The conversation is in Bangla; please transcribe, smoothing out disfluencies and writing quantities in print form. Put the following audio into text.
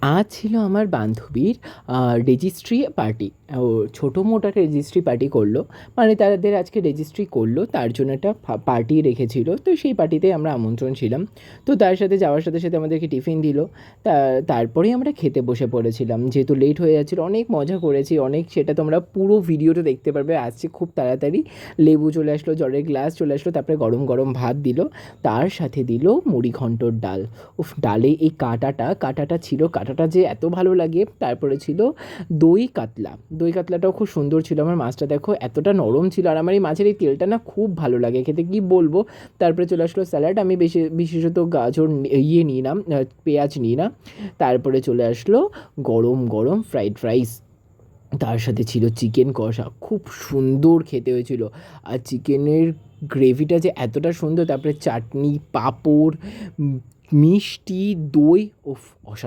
আজ ছিল আমার বান্ধবীর রেজিস্ট্রি পার্টি। ও ছোটো-মোটো একটা রেজিস্ট্রি পার্টি করলো। মানে তাদের আজকে রেজিস্ট্রি করলো, তার জন্য একটা পার্টি রেখেছিল। তো সেই পার্টিতে আমরা আমন্ত্রণ ছিলাম। তো তার সাথে যাওয়ার সাথে সাথে আমাদেরকে টিফিন দিল। তারপরেই আমরা খেতে বসে পড়েছিলাম। যেহেতু লেট হয়ে যাচ্ছিলো, অনেক মজা করেছি, অনেক, সেটা তোমরা পুরো ভিডিওতে দেখতে পারবে। আসছে খুব তাড়াতাড়ি। লেবু চলে আসলো, জলের গ্লাস চলে আসলো, তারপরে গরম গরম ভাত দিল। তার সাথে দিল মুড়িঘন্টর ডাল। উফ! ডালে এই কাঁটাটা ছিল, কাঁটাটা যে এত ভালো লাগে। তারপরে ছিল দই কাতলা। দই কাতলাটাও খুব সুন্দর ছিল। আমার মাছটা দেখো এতটা নরম ছিল, আর আমার এই মাছের এই তেলটা না খুব ভালো লাগে খেতে, কী বলবো। তারপরে চলে আসলো স্যালাড। আমি বিশেষত গাজর নিই না, পেঁয়াজ নিই না। তারপরে চলে আসলো গরম গরম ফ্রাইড রাইস। তার সাথে ছিল চিকেন কষা, খুব সুন্দর খেতে হয়েছিল। আর চিকেনের গ্রেভিটা যে এতটা সুন্দর, তারপরে চাটনি, পাঁপড়, মিষ্টি, দই, উফ! অসাধারণ।